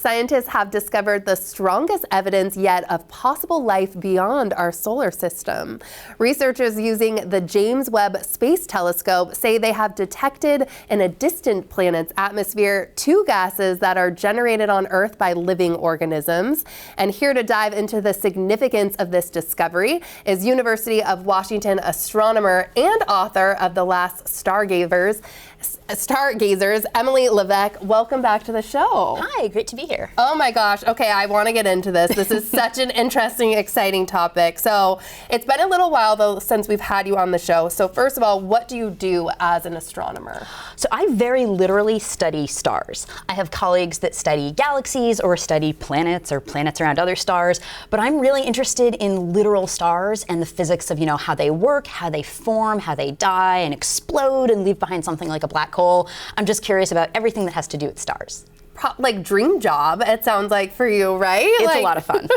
Scientists have discovered the strongest evidence yet of possible life beyond our solar system. Researchers using the James Webb Space Telescope say they have detected in a distant planet's atmosphere two gases that are generated on Earth by living organisms. And here to dive into the significance of this discovery is University of Washington astronomer and author of The Last Stargazers, Emily Levesque. Welcome back to the show. Hi, great to be here. Oh my gosh. Okay, I want to get into this. This is such an interesting, exciting topic. So it's been a little while though since we've had you on the show. So first of all, what do you do as an astronomer? So I very literally study stars. I have colleagues that study galaxies or study planets or planets around other stars, but I'm really interested in literal stars and the physics of, how they work, how they form, how they die and explode and leave behind something like a black hole. I'm just curious about everything that has to do with stars. Like dream job, it sounds like for you, right? It's a lot of fun.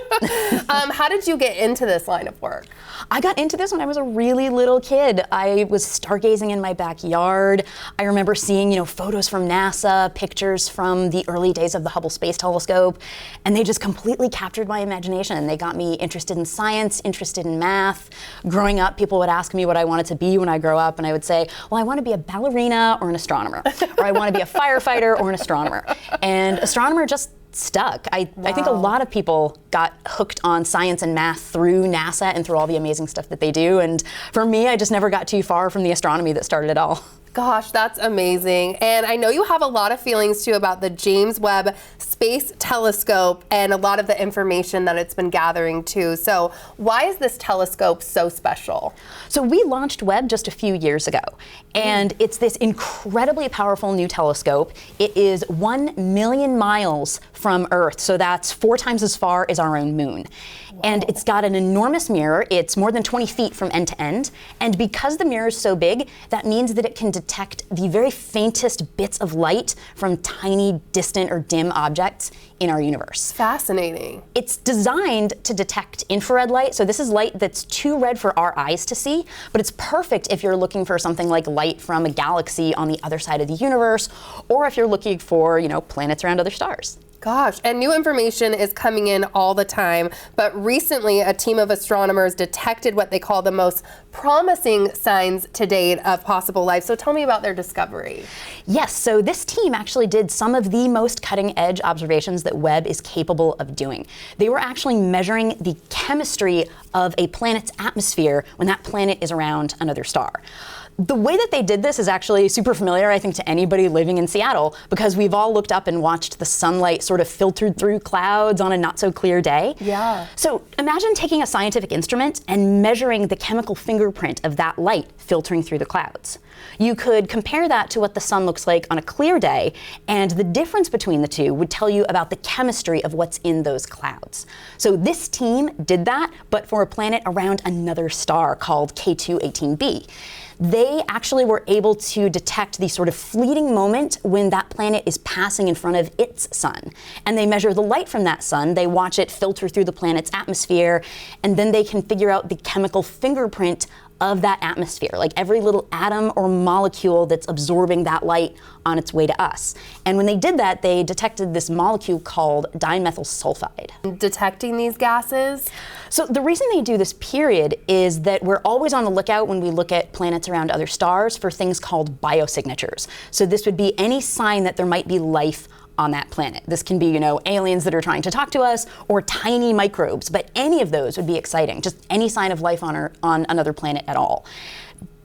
How did you get into this line of work? I got into this when I was a really little kid. I was stargazing in my backyard. I remember seeing, photos from NASA, pictures from the early days of the Hubble Space Telescope, and they just completely captured my imagination. They got me interested in science, interested in math. Growing up, people would ask me what I wanted to be when I grow up, and I would say, well, I want to be a ballerina or an astronomer, or I want to be a firefighter or an astronomer. And astronomer just stuck. I think a lot of people got hooked on science and math through NASA and through all the amazing stuff that they do. And for me, I just never got too far from the astronomy that started it all. Gosh, that's amazing. And I know you have a lot of feelings too about the James Webb Space Telescope and a lot of the information that it's been gathering too. So why is this telescope so special? So we launched Webb just a few years ago, and it's this incredibly powerful new telescope. It is 1 million miles from Earth, so that's 4 times as far as our own moon. Wow. And it's got an enormous mirror. It's more than 20 feet from end to end. And because the mirror is so big, that means that it can detect the very faintest bits of light from tiny, distant, or dim objects in our universe. Fascinating. It's designed to detect infrared light. So this is light that's too red for our eyes to see, but it's perfect if you're looking for something like light from a galaxy on the other side of the universe, or if you're looking for, planets around other stars. Gosh, and new information is coming in all the time, but recently a team of astronomers detected what they call the most promising signs to date of possible life. So tell me about their discovery. Yes, so this team actually did some of the most cutting-edge observations that Webb is capable of doing. They were actually measuring the chemistry of a planet's atmosphere when that planet is around another star. The way that they did this is actually super familiar, I think, to anybody living in Seattle, because we've all looked up and watched the sunlight sort of filtered through clouds on a not so clear day. Yeah. So imagine taking a scientific instrument and measuring the chemical fingerprint of that light filtering through the clouds. You could compare that to what the sun looks like on a clear day, and the difference between the two would tell you about the chemistry of what's in those clouds. So this team did that, but for a planet around another star called K2-18b. They actually were able to detect the sort of fleeting moment when that planet is passing in front of its sun. And they measure the light from that sun, they watch it filter through the planet's atmosphere, and then they can figure out the chemical fingerprint of that atmosphere, like every little atom or molecule that's absorbing that light on its way to us. And when they did that, they detected this molecule called dimethyl sulfide. Detecting these gases? So the reason they do this period is that we're always on the lookout when we look at planets around other stars for things called biosignatures. So this would be any sign that there might be life on that planet. This can be, aliens that are trying to talk to us or tiny microbes, but any of those would be exciting, just any sign of life on another planet at all.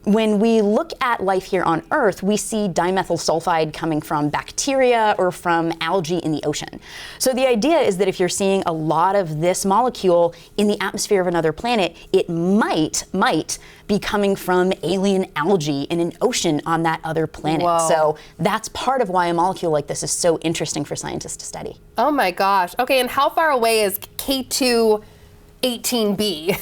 When we look at life here on Earth, we see dimethyl sulfide coming from bacteria or from algae in the ocean. So the idea is that if you're seeing a lot of this molecule in the atmosphere of another planet, it might be coming from alien algae in an ocean on that other planet. Whoa. So that's part of why a molecule like this is so interesting for scientists to study. Oh my gosh. Okay, and how far away is K2 18b.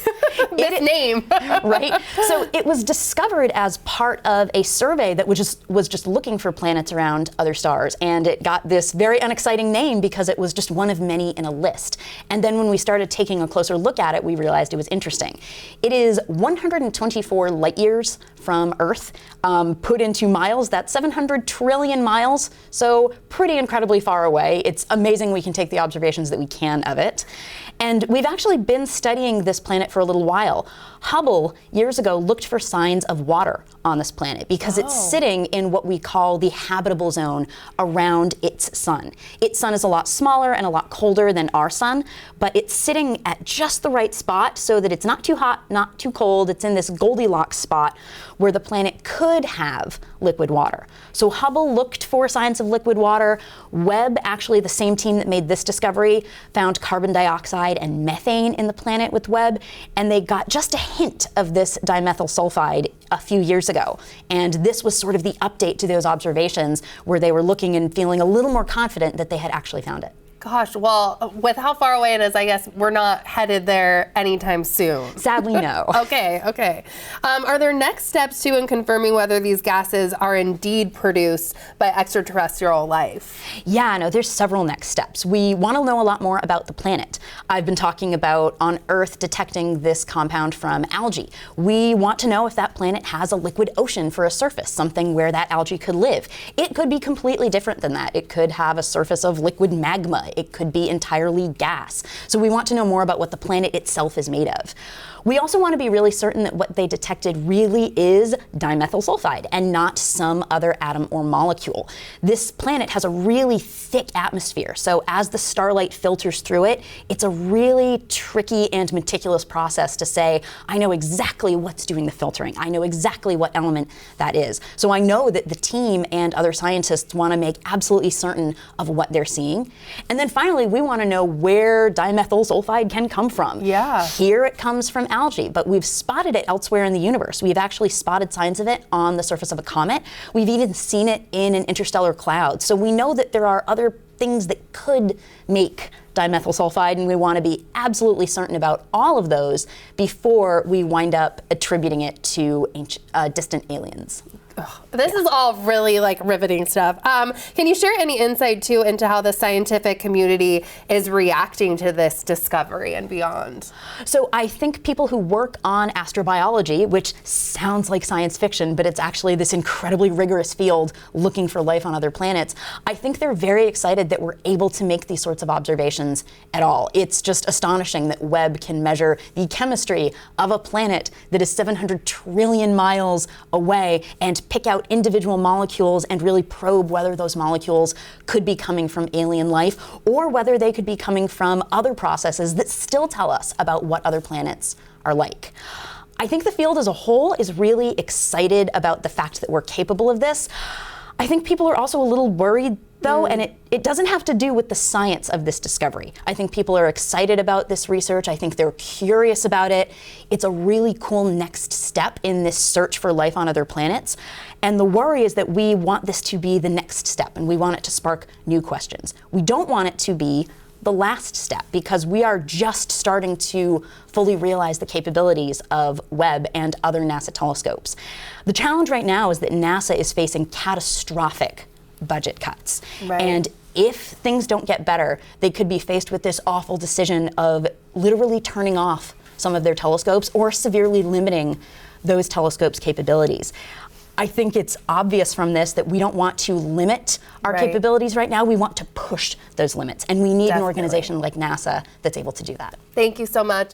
This name. Right? So it was discovered as part of a survey that was just looking for planets around other stars. And it got this very unexciting name because it was just one of many in a list. And then when we started taking a closer look at it, we realized it was interesting. It is 124 light years from Earth. Put into miles, that's 700 trillion miles. So pretty incredibly far away. It's amazing we can take the observations that we can of it. And we've actually been studying this planet for a little while. Hubble, years ago, looked for signs of water on this planet because it's sitting in what we call the habitable zone around its sun. Its sun is a lot smaller and a lot colder than our sun, but it's sitting at just the right spot so that it's not too hot, not too cold. It's in this Goldilocks spot where the planet could have liquid water. So Hubble looked for signs of liquid water. Webb, actually the same team that made this discovery, found carbon dioxide and methane in the planet with Webb, and they got just a hint of this dimethyl sulfide a few years ago. And this was sort of the update to those observations where they were looking and feeling a little more confident that they had actually found it. Gosh, well, with how far away it is, I guess we're not headed there anytime soon. Sadly, no. Okay. Are there next steps too in confirming whether these gases are indeed produced by extraterrestrial life? Yeah, no, there's several next steps. We want to know a lot more about the planet. I've been talking about on Earth detecting this compound from algae. We want to know if that planet has a liquid ocean for a surface, something where that algae could live. It could be completely different than that. It could have a surface of liquid magma. It could be entirely gas. So we want to know more about what the planet itself is made of. We also want to be really certain that what they detected really is dimethyl sulfide and not some other atom or molecule. This planet has a really thick atmosphere, so as the starlight filters through it, it's a really tricky and meticulous process to say, I know exactly what's doing the filtering. I know exactly what element that is. So I know that the team and other scientists want to make absolutely certain of what they're seeing. And then finally, we want to know where dimethyl sulfide can come from. Yeah. Here it comes from algae, but we've spotted it elsewhere in the universe. We've actually spotted signs of it on the surface of a comet. We've even seen it in an interstellar cloud. So we know that there are other things that could make dimethyl sulfide, and we want to be absolutely certain about all of those before we wind up attributing it to distant aliens. This is all really riveting stuff. Can you share any insight too into how the scientific community is reacting to this discovery and beyond? So I think people who work on astrobiology, which sounds like science fiction, but it's actually this incredibly rigorous field looking for life on other planets, I think they're very excited that we're able to make these sorts of observations at all. It's just astonishing that Webb can measure the chemistry of a planet that is 700 trillion miles away and pick out individual molecules and really probe whether those molecules could be coming from alien life or whether they could be coming from other processes that still tell us about what other planets are like. I think the field as a whole is really excited about the fact that we're capable of this. I think people are also a little worried though, and it doesn't have to do with the science of this discovery. I think people are excited about this research. I think they're curious about it. It's a really cool next step in this search for life on other planets. And the worry is that we want this to be the next step, and we want it to spark new questions. We don't want it to be the last step, because we are just starting to fully realize the capabilities of Webb and other NASA telescopes. The challenge right now is that NASA is facing catastrophic budget cuts. Right. And if things don't get better, they could be faced with this awful decision of literally turning off some of their telescopes or severely limiting those telescopes' capabilities. I think it's obvious from this that we don't want to limit our capabilities right now. We want to push those limits. And we need an organization like NASA that's able to do that. Thank you so much.